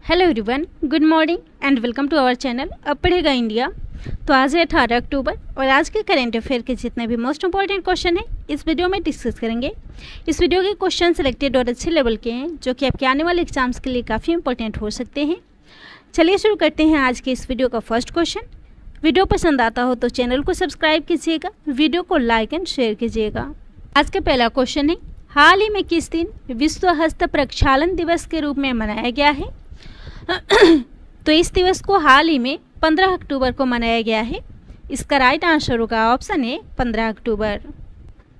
Hello everyone, good morning and welcome to our channel Ab Padhega India. तो आज है 18 अक्टूबर और आज के करेंट अफेयर के जितने भी मोस्ट इंपॉर्टेंट क्वेश्चन हैं इस वीडियो में डिस्कस करेंगे। इस वीडियो के क्वेश्चन सिलेक्टेड और अच्छे लेवल के हैं जो कि आपके आने वाले एग्जाम्स के लिए काफ़ी इंपॉर्टेंट हो सकते हैं। चलिए शुरू करते हैं आज के इस वीडियो का फर्स्ट क्वेश्चन। वीडियो पसंद आता हो तो चैनल को सब्सक्राइब कीजिएगा, वीडियो को लाइक एंड शेयर कीजिएगा। आज का पहला क्वेश्चन है, हाल ही में किस दिन विश्व हस्त प्रक्षालन दिवस के रूप में मनाया गया है? तो इस दिवस को हाल ही में 15 अक्टूबर को मनाया गया है। इसका राइट आंसर होगा ऑप्शन ए 15 अक्टूबर।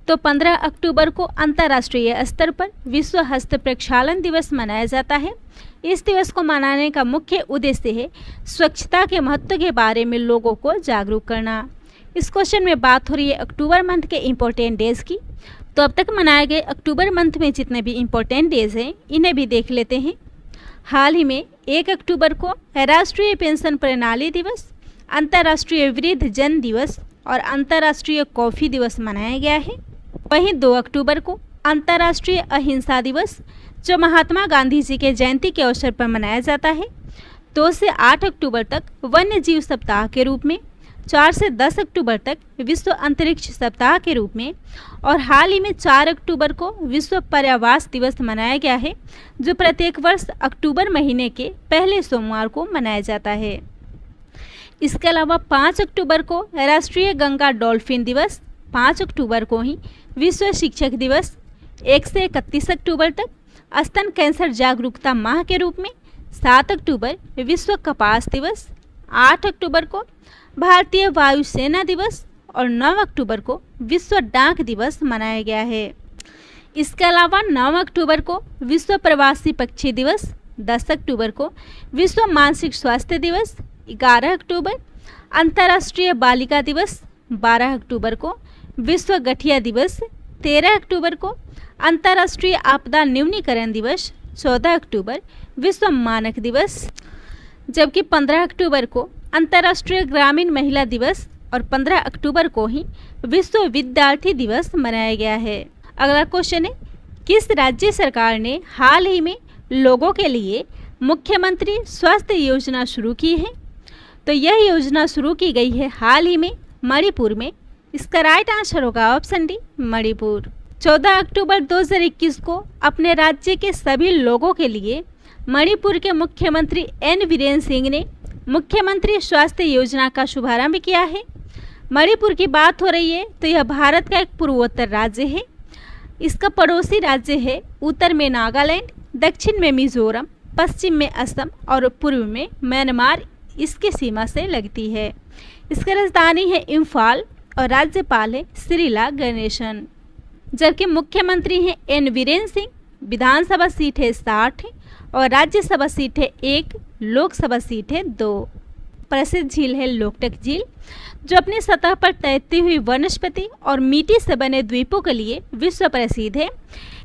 तो 15 अक्टूबर को अंतर्राष्ट्रीय स्तर पर विश्व हस्त प्रक्षालन दिवस मनाया जाता है। इस दिवस को मनाने का मुख्य उद्देश्य है स्वच्छता के महत्व के बारे में लोगों को जागरूक करना। इस क्वेश्चन में बात हो रही है अक्टूबर मंथ के इम्पोर्टेंट डेज की। तो अब तक मनाए गए अक्टूबर मंथ में जितने भी इम्पोर्टेंट डेज हैं इन्हें भी देख लेते हैं। हाल ही में 1 अक्टूबर को राष्ट्रीय पेंशन प्रणाली दिवस, अंतर्राष्ट्रीय वृद्ध जन दिवस और अंतर्राष्ट्रीय कॉफ़ी दिवस मनाया गया है। वहीं 2 अक्टूबर को अंतर्राष्ट्रीय अहिंसा दिवस जो महात्मा गांधी जी के जयंती के अवसर पर मनाया जाता है। 2 से 8 अक्टूबर तक वन्य जीव सप्ताह के रूप में, 4 से 10 अक्टूबर तक विश्व अंतरिक्ष सप्ताह के रूप में और हाल ही में 4 अक्टूबर को विश्व पर्यावरण दिवस मनाया गया है जो प्रत्येक वर्ष अक्टूबर महीने के पहले सोमवार को मनाया जाता है। इसके अलावा 5 अक्टूबर को राष्ट्रीय गंगा डॉल्फिन दिवस, 5 अक्टूबर को ही विश्व शिक्षक दिवस, 1 से 31 अक्टूबर तक स्तन कैंसर जागरूकता माह के रूप में, 7 अक्टूबर विश्व कपास दिवस, 8 अक्टूबर को भारतीय वायुसेना दिवस और 9 अक्टूबर को विश्व डाक दिवस मनाया गया है। इसके अलावा 9 अक्टूबर को विश्व प्रवासी पक्षी दिवस, 10 अक्टूबर को विश्व मानसिक स्वास्थ्य दिवस, 11 अक्टूबर अंतर्राष्ट्रीय बालिका दिवस, 12 अक्टूबर को विश्व गठिया दिवस, 13 अक्टूबर को अंतर्राष्ट्रीय आपदा न्यूनीकरण दिवस, 14 अक्टूबर विश्व मानक दिवस, जबकि 15 अक्टूबर को अंतर्राष्ट्रीय ग्रामीण महिला दिवस और 15 अक्टूबर को ही विश्व विद्यार्थी दिवस मनाया गया है। अगला क्वेश्चन है, किस राज्य सरकार ने हाल ही में लोगों के लिए मुख्यमंत्री स्वास्थ्य योजना शुरू की है? तो यह योजना शुरू की गई है हाल ही में मणिपुर में। इसका राइट आंसर होगा ऑप्शन डी मणिपुर। 14 अक्टूबर 2021 को अपने राज्य के सभी लोगों के लिए मणिपुर के मुख्यमंत्री एन वीरेंद्र सिंह ने मुख्यमंत्री स्वास्थ्य योजना का शुभारंभ किया है। मणिपुर की बात हो रही है तो यह भारत का एक पूर्वोत्तर राज्य है। इसका पड़ोसी राज्य है उत्तर में नागालैंड, दक्षिण में मिजोरम, पश्चिम में असम और पूर्व में म्यांमार इसकी सीमा से लगती है। इसकी राजधानी है इम्फाल और राज्यपाल है श्रीला गणेशन। जबकि मुख्यमंत्री हैं एन वीरेंद्र सिंह। विधानसभा सीट है 60 और राज्यसभा सीट है 1, लोकसभा सीट है 2। प्रसिद्ध झील है लोकटक झील जो अपनी सतह पर तैरती हुई वनस्पति और मिट्टी से बने द्वीपों के लिए विश्व प्रसिद्ध है।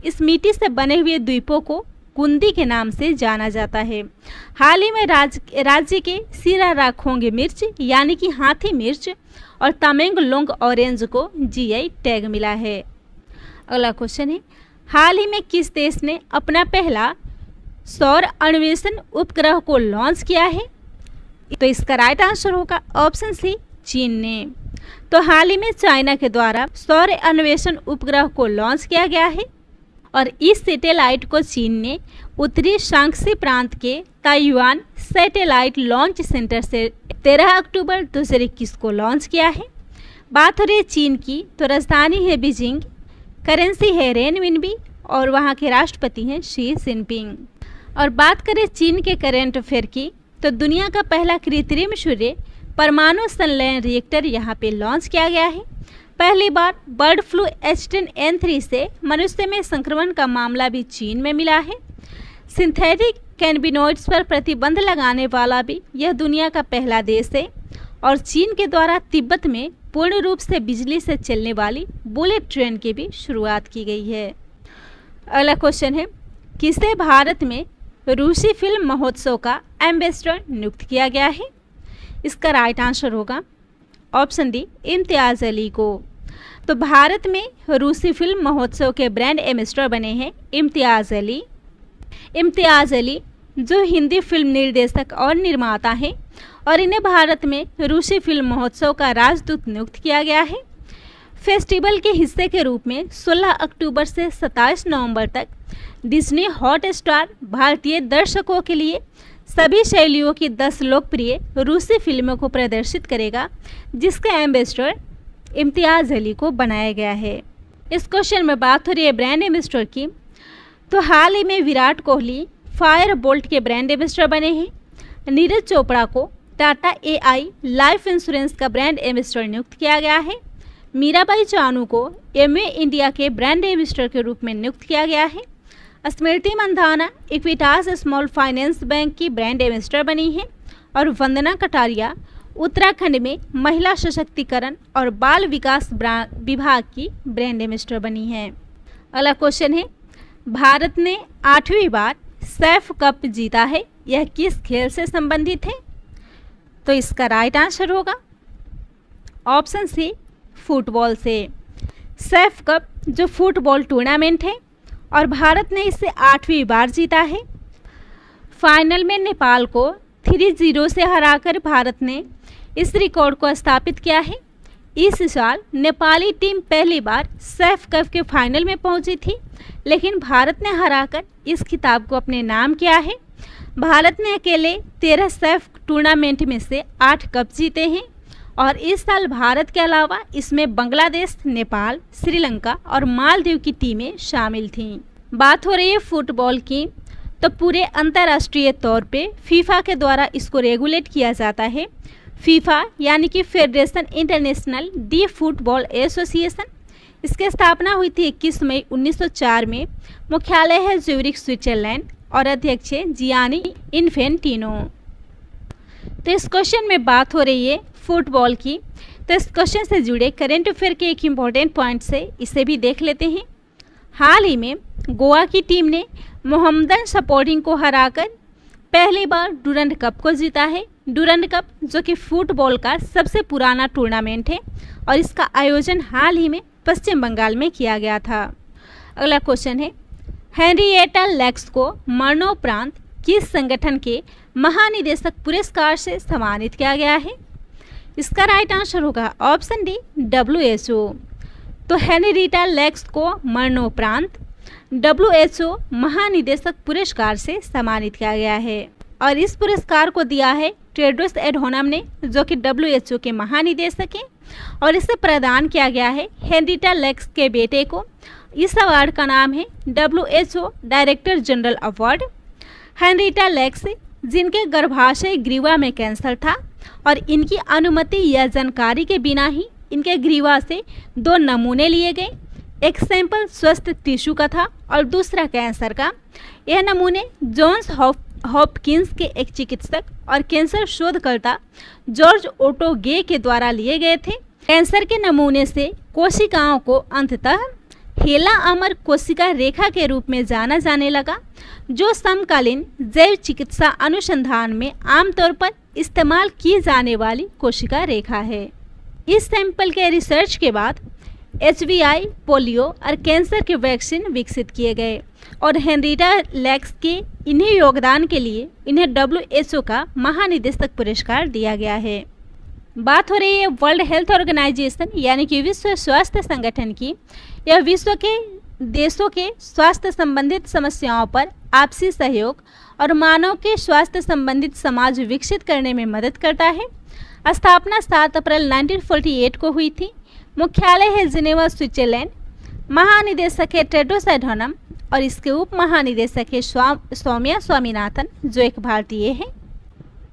इस मिट्टी से बने हुए द्वीपों को कुंदी के नाम से जाना जाता है। हाल ही में राज्य के सिराराखोंग मिर्च यानी कि हाथी मिर्च और तमेंगलोंग ऑरेंज को जीआई टैग मिला है। अगला क्वेश्चन है, हाल ही में किस देश ने अपना पहला सौर अन्वेषण उपग्रह को लॉन्च किया है? तो इसका राइट आंसर होगा ऑप्शन सी चीन ने। तो हाल ही में चाइना के द्वारा सौर अन्वेषण उपग्रह को लॉन्च किया गया है और इस सैटेलाइट को चीन ने उत्तरी शांक्सी प्रांत के ताइवान सैटेलाइट लॉन्च सेंटर से 13 अक्टूबर 2021 को लॉन्च किया है। बात हो रही है चीन की तो राजधानी है बीजिंग, करेंसी है रेनमिनबी और वहाँ के राष्ट्रपति हैं शी जिनपिंग। और बात करें चीन के करेंट अफेयर की तो दुनिया का पहला कृत्रिम सूर्य परमाणु संलयन रिएक्टर यहाँ पे लॉन्च किया गया है। पहली बार बर्ड फ्लू H10N3 से मनुष्य में संक्रमण का मामला भी चीन में मिला है। सिंथेटिक कैनबिनॉइड्स पर प्रतिबंध लगाने वाला भी यह दुनिया का पहला देश है और चीन के द्वारा तिब्बत में पूर्ण रूप से बिजली से चलने वाली बुलेट ट्रेन की भी शुरुआत की गई है। अगला क्वेश्चन है, किसे भारत में रूसी फिल्म महोत्सव का एम्बेसडर नियुक्त किया गया है? इसका राइट आंसर होगा ऑप्शन डी इम्तियाज़ अली को। तो भारत में रूसी फिल्म महोत्सव के ब्रांड एम्बेसडर बने हैं इम्तियाज़ अली। इम्तियाज़ अली जो हिंदी फिल्म निर्देशक और निर्माता हैं और इन्हें भारत में रूसी फिल्म महोत्सव का राजदूत नियुक्त किया गया है। फेस्टिवल के हिस्से के रूप में 16 अक्टूबर से 27 नवंबर तक डिज्नी हॉटस्टार भारतीय दर्शकों के लिए सभी शैलियों की 10 लोकप्रिय रूसी फिल्मों को प्रदर्शित करेगा, जिसका एम्बेसडर इम्तियाज़ अली को बनाया गया है। इस क्वेश्चन में बात हो रही है ब्रांड एम्बेसडर की, तो हाल ही में विराट कोहली फायर बोल्ट के ब्रांड एम्बेसडर बने हैं। नीरज चोपड़ा को टाटा AI लाइफ इंश्योरेंस का ब्रांड एम्बेसडर नियुक्त किया गया है। मीराबाई चानू को एमवे इंडिया के ब्रांड एम्बेसडर के रूप में नियुक्त किया गया है। Smriti Mandhana Equitas small finance bank की ब्रांड एम्बेसडर बनी है और वंदना कटारिया उत्तराखंड में महिला सशक्तिकरण और बाल विकास विभाग की ब्रांड एम्बेसडर बनी है। अगला क्वेश्चन है, भारत ने 8वीं बार सैफ कप जीता है, यह किस खेल से संबंधित है? तो इसका राइट आंसर होगा ऑप्शन सी, फुटबॉल से। सैफ कप जो फुटबॉल टूर्नामेंट है और भारत ने इसे 8वीं बार जीता है। फाइनल में नेपाल को 3-0 से हराकर भारत ने इस रिकॉर्ड को स्थापित किया है। इस साल नेपाली टीम पहली बार सैफ कप के फाइनल में पहुंची थी, लेकिन भारत ने हराकर इस खिताब को अपने नाम किया है। भारत ने अकेले 13 सैफ टूर्नामेंट में से 8 कप जीते हैं और इस साल भारत के अलावा इसमें बांग्लादेश, नेपाल, श्रीलंका और मालदीव की टीमें शामिल थीं। बात हो रही है फुटबॉल की, तो पूरे अंतर्राष्ट्रीय तौर पे फीफा के द्वारा इसको रेगुलेट किया जाता है। फीफा यानी कि federation international D football association, इसकी स्थापना हुई थी 21 मई 1904 में। मुख्यालय है ज्यूरिख, स्विट्जरलैंड और अध्यक्ष है जियानी इन्फेंटिनो। तो इस क्वेश्चन में बात हो रही है फुटबॉल की, तो इस क्वेश्चन से जुड़े करंट अफेयर के एक इम्पॉर्टेंट पॉइंट से इसे भी देख लेते हैं। हाल ही में गोवा की टीम ने मोहम्मदन स्पोर्टिंग को हराकर पहली बार डुरंड कप को जीता है। डुरंड कप जो कि फुटबॉल का सबसे पुराना टूर्नामेंट है और इसका आयोजन हाल ही में पश्चिम बंगाल में किया गया था। अगला क्वेश्चन है, हेनरिएटा लैक्स को मरणोपरांत किस संगठन के महानिदेशक पुरस्कार से सम्मानित किया गया है? इसका राइट आंसर होगा ऑप्शन डी, WHO। तो हेनरिएटा लैक्स को मरणोपरांत WHO महानिदेशक पुरस्कार से सम्मानित किया गया है और इस पुरस्कार को दिया है टेड्रोस एडहानम ने, जो कि WHO के महानिदेशक हैं, और इसे प्रदान किया गया है हेनरिएटा लैक्स के बेटे को। इस अवार्ड का नाम है WHO director general award. Henrietta lakhs जिनके गर्भाशय ग्रीवा में कैंसर था और इनकी अनुमति या जानकारी के बिना ही इनके ग्रीवा से 2 नमूने लिए गए। एक सैंपल स्वस्थ टिश्यू का था और दूसरा कैंसर का। यह नमूने जॉन्स हॉपकिंस के एक चिकित्सक और कैंसर शोधकर्ता जॉर्ज ओटो गे के द्वारा लिए गए थे। कैंसर के नमूने से कोशिकाओं को अंततः हेला अमर कोशिका रेखा के रूप में जाना जाने लगा, जो समकालीन जैव चिकित्सा अनुसंधान में आमतौर पर इस्तेमाल की जाने वाली कोशिका रेखा है। इस सैंपल के रिसर्च के बाद HBI, पोलियो और कैंसर के वैक्सीन विकसित किए गए और हेनरिएटा लैक्स के इन्हीं योगदान के लिए इन्हें WHO का महानिदेशक पुरस्कार दिया गया है। बात हो रही है वर्ल्ड हेल्थ ऑर्गेनाइजेशन यानी कि विश्व स्वास्थ्य संगठन की। यह विश्व के देशों के स्वास्थ्य संबंधित समस्याओं पर आपसी सहयोग और मानव के स्वास्थ्य संबंधित समाज विकसित करने में मदद करता है। स्थापना 7 अप्रैल 1948 को हुई थी। मुख्यालय है जिनेवा, स्विट्जरलैंड। महानिदेशक है टेड्रोस एडहानम और इसके उप महानिदेशक है सौम्या स्वामीनाथन, जो एक भारतीय है।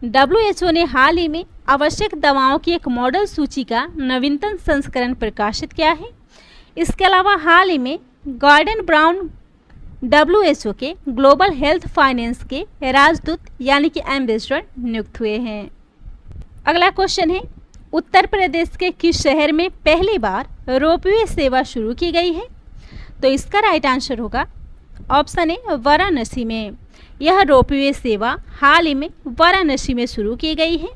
WHO ने हाल ही में आवश्यक दवाओं की एक मॉडल सूची का नवीनतम संस्करण प्रकाशित किया है। इसके अलावा हाल ही में गॉर्डन ब्राउन WHO के ग्लोबल हेल्थ फाइनेंस के राजदूत यानी कि एम्बेसडर नियुक्त हुए हैं। अगला क्वेश्चन है, उत्तर प्रदेश के किस शहर में पहली बार रोपवे सेवा शुरू की गई है? तो इसका राइट आंसर होगा ऑप्शन ए, वाराणसी में। यह रोपवे सेवा हाल ही में वाराणसी में शुरू की गई है।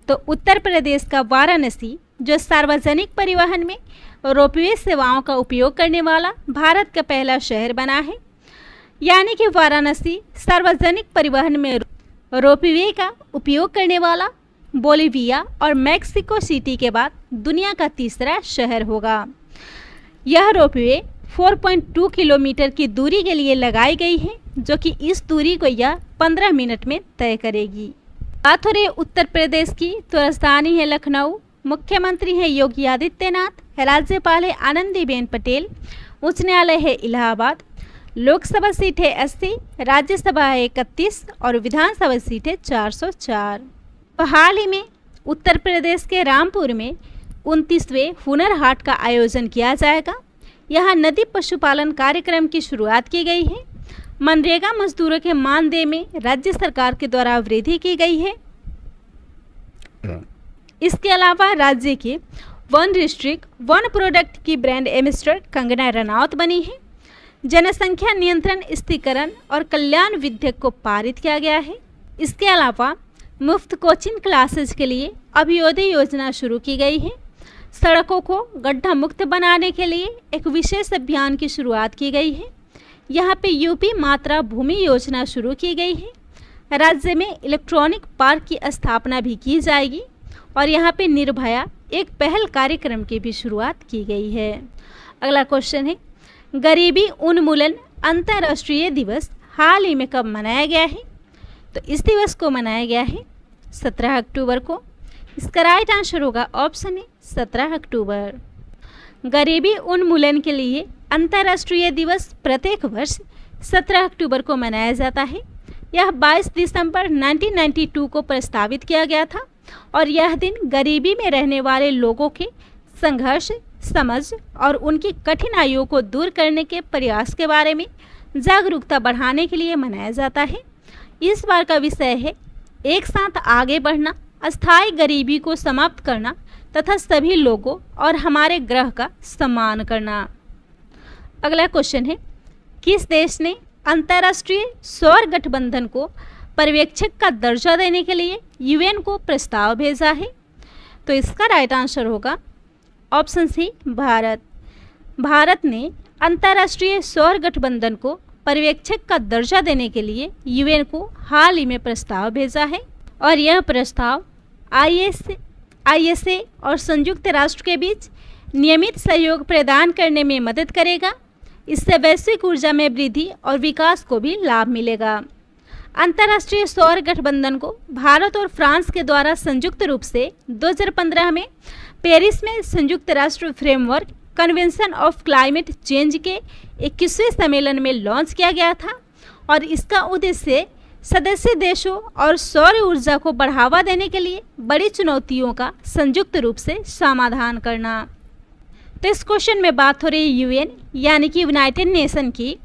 तो उत्तर प्रदेश का वाराणसी जो सार्वजनिक परिवहन में रोपवे सेवाओं का उपयोग करने वाला भारत का पहला शहर बना है। यानी कि वाराणसी सार्वजनिक परिवहन में रोपवे का उपयोग करने वाला बोलिविया और मैक्सिको सिटी के बाद दुनिया का तीसरा शहर होगा। यह रोपवे 4.2 किलोमीटर की दूरी के लिए लगाई गई है, जो कि इस दूरी को यह 15 मिनट में तय करेगी। बात हो रही है उत्तर प्रदेश की, तो राजधानी है लखनऊ, मुख्यमंत्री है योगी आदित्यनाथ, राज्यपाल है आनंदीबेन पटेल, उच्च न्यायालय है इलाहाबाद, लोकसभा सीट है 80, राज्यसभा है 31 और विधानसभा सीट है 404। हाल ही में उत्तर प्रदेश के रामपुर में 29वें हुनर हाट का आयोजन किया जाएगा। यहाँ नदी पशुपालन कार्यक्रम की शुरुआत की गई है। मनरेगा मजदूरों के मानदेय में राज्य सरकार के द्वारा वृद्धि की गई है। इसके अलावा राज्य के वन डिस्ट्रिक्ट वन प्रोडक्ट की ब्रांड एम्बेसडर कंगना रनौत बनी है। जनसंख्या नियंत्रण, स्थिरीकरण और कल्याण विधेयक को पारित किया गया है। इसके अलावा मुफ्त कोचिंग क्लासेज के लिए अभ्युदय योजना शुरू की गई है। सड़कों को गड्ढा मुक्त बनाने के लिए एक विशेष अभियान की शुरुआत की गई है। यहाँ पे यूपी मात्रा भूमि योजना शुरू की गई है। राज्य में इलेक्ट्रॉनिक पार्क की स्थापना भी की जाएगी और यहाँ पे निर्भया एक पहल कार्यक्रम की भी शुरुआत की गई है। अगला क्वेश्चन है, गरीबी उन्मूलन अंतर्राष्ट्रीय दिवस हाल ही में कब मनाया गया है? तो इस दिवस को मनाया गया है 17 अक्टूबर को। इसका राइट आंसर होगा ऑप्शन है 17 अक्टूबर। गरीबी उन्मूलन के लिए अंतर्राष्ट्रीय दिवस प्रत्येक वर्ष 17 अक्टूबर को मनाया जाता है। यह 22 दिसंबर 1992 को प्रस्तावित किया गया था और यह दिन गरीबी में रहने वाले लोगों के संघर्ष, समझ और उनकी कठिनाइयों को दूर करने के प्रयास के बारे में जागरूकता बढ़ाने के लिए मनाया जाता है। इस बार का विषय है एक साथ आगे बढ़ना, अस्थायी गरीबी को समाप्त करना तथा सभी लोगों और हमारे ग्रह का सम्मान करना। अगला क्वेश्चन है, किस देश ने अंतर्राष्ट्रीय सौर गठबंधन को पर्यवेक्षक का दर्जा देने के लिए यूएन को प्रस्ताव भेजा है? तो इसका राइट आंसर होगा ऑप्शन सी भारत। भारत ने अंतर्राष्ट्रीय सौर गठबंधन को पर्यवेक्षक का दर्जा देने के लिए यूएन को हाल ही में प्रस्ताव भेजा है और यह प्रस्ताव आईएसए और संयुक्त राष्ट्र के बीच नियमित सहयोग प्रदान करने में मदद करेगा। इससे वैश्विक ऊर्जा में वृद्धि और विकास को भी लाभ मिलेगा। अंतर्राष्ट्रीय सौर गठबंधन को भारत और फ्रांस के द्वारा संयुक्त रूप से 2015 में पेरिस में संयुक्त राष्ट्र framework convention of climate change के 21वें सम्मेलन में लॉन्च किया गया था और इसका उद्देश्य सदस्य देशों और सौर ऊर्जा को बढ़ावा देने के लिए बड़ी चुनौतियों का संयुक्त रूप से समाधान करना। तो इस क्वेश्चन में बात हो रही है यूएन यानी कि यूनाइटेड नेशन की,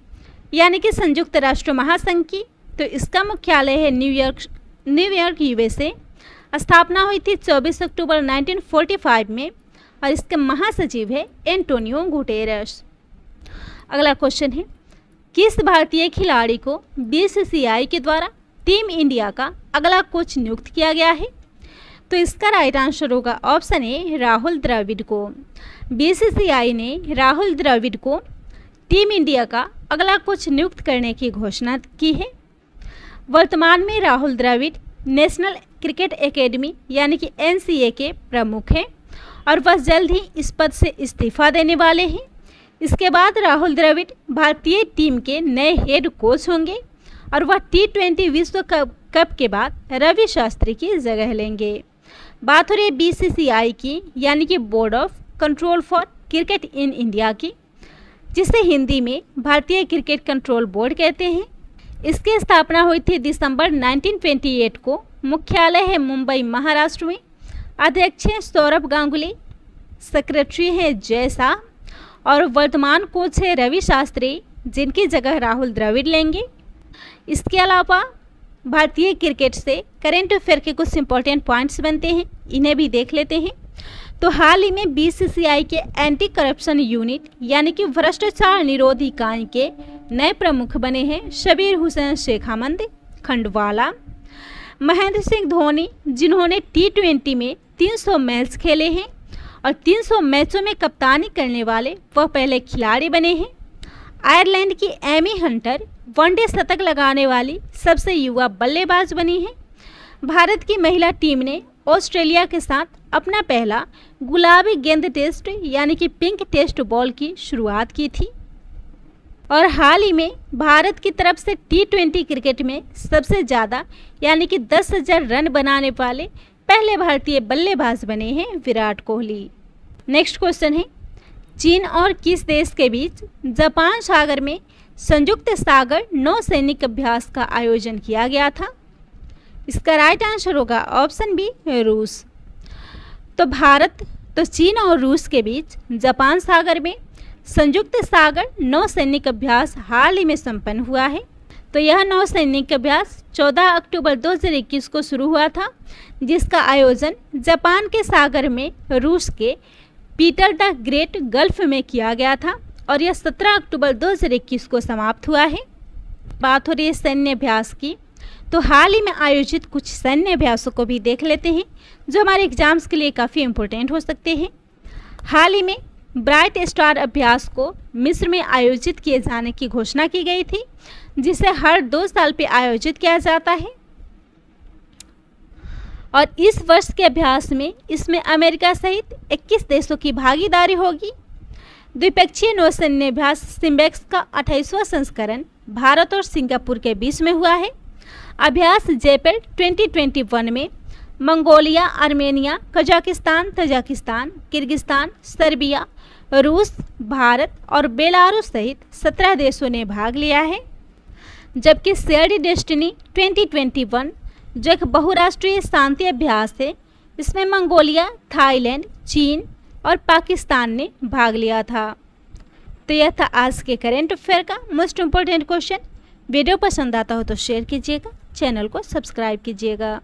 यानी कि संयुक्त राष्ट्र महासंघ की। तो इसका मुख्यालय है न्यूयॉर्क यूएसए। स्थापना हुई थी 24 अक्टूबर 1945 में और इसके महासचिव है एंटोनियो गुटेरेस। अगला क्वेश्चन है, किस भारतीय खिलाड़ी को बीसीसीआई के द्वारा टीम इंडिया का अगला कोच नियुक्त किया गया है? तो इसका राइट आंसर होगा ऑप्शन ए राहुल द्रविड़ को। बीसीसीआई ने राहुल द्रविड़ को टीम इंडिया का अगला कोच नियुक्त करने की घोषणा की है। वर्तमान में Rahul Dravid National Cricket Academy यानी कि एनसीए के प्रमुख हैं और वह जल्द ही इस पद से इस्तीफा देने वाले हैं। इसके बाद राहुल द्रविड़ भारतीय टीम के नए हेड कोच होंगे और वह T20 विश्व कप के बाद रवि शास्त्री की जगह लेंगे। बात हो रही है बीसीसीआई की यानी कि board of control for cricket in India की, जिसे हिंदी में भारतीय क्रिकेट कंट्रोल बोर्ड कहते हैं। इसकी स्थापना हुई थी दिसंबर 1928 को। मुख्यालय है मुंबई महाराष्ट्र में। अध्यक्ष हैं सौरभ गांगुली, सेक्रेटरी है जय शाह और वर्तमान कोच है रवि शास्त्री, जिनकी जगह राहुल द्रविड़ लेंगे। इसके अलावा भारतीय क्रिकेट से करेंट अफेयर के कुछ इंपॉर्टेंट पॉइंट्स बनते हैं, इन्हें भी देख लेते हैं। तो हाल ही में बीसीसीआई के एंटी करप्शन यूनिट यानी कि भ्रष्टाचार निरोधी इकाई के नए प्रमुख बने हैं शबीर हुसैन शेखावत खंडवाला। महेंद्र सिंह धोनी, जिन्होंने T20 में 300 मैच खेले हैं और 300 मैचों में कप्तानी करने वाले वह पहले खिलाड़ी बने हैं। आयरलैंड की एमी हंटर वनडे शतक लगाने वाली सबसे युवा बल्लेबाज बनी है। भारत की महिला टीम ने ऑस्ट्रेलिया के साथ अपना पहला गुलाबी गेंद टेस्ट यानी कि पिंक टेस्ट बॉल की शुरुआत की थी। और हाल ही में भारत की तरफ से T20 क्रिकेट में सबसे ज़्यादा यानी कि 10,000 रन बनाने वाले पहले भारतीय बल्लेबाज बने हैं विराट कोहली। नेक्स्ट क्वेश्चन है, चीन और किस देश के बीच जापान सागर में संयुक्त सागर नौसैनिक अभ्यास का आयोजन किया गया था? इसका राइट आंसर होगा ऑप्शन बी, रूस। तो चीन और रूस के बीच जापान सागर में संयुक्त सागर नौसैनिक अभ्यास हाल ही में संपन्न हुआ है। तो यह नौसैनिक अभ्यास 14 अक्टूबर 2021 को शुरू हुआ था, जिसका आयोजन जापान के सागर में रूस के पीटर द ग्रेट गल्फ में किया गया था और यह 17 अक्टूबर 2021 को समाप्त हुआ है। बात हो रही है सैन्य अभ्यास की, तो हाल ही में आयोजित कुछ सैन्य अभ्यासों को भी देख लेते हैं जो हमारे एग्जाम्स के लिए काफ़ी इम्पोर्टेंट हो सकते हैं। हाल ही में ब्राइट स्टार अभ्यास को मिस्र में आयोजित किए जाने की घोषणा की गई थी, जिसे हर 2 साल पे आयोजित किया जाता है। और इस वर्ष के अभ्यास में इसमें अमेरिका सहित 21 देशों की भागीदारी होगी। द्विपक्षीय नौसैन्य अभ्यास सिम्बेक्स का 28वां संस्करण भारत और सिंगापुर के बीच में हुआ है। अभ्यास जेपेल 2021 में Mongolia, Armenia, Kazakhstan, Tajikistan, Kyrgyzstan, Serbia, रूस, भारत और बेलारूस सहित 17 देशों ने भाग लिया है। जबकि शेयर्ड डेस्टिनी 2021 जो एक बहुराष्ट्रीय शांति अभ्यास है, इसमें मंगोलिया, थाईलैंड, चीन और पाकिस्तान ने भाग लिया था। तो यह था आज के करेंट अफेयर का मोस्ट इम्पोर्टेंट क्वेश्चन। वीडियो पसंद आता हो तो शेयर कीजिएगा, चैनल को सब्सक्राइब कीजिएगा।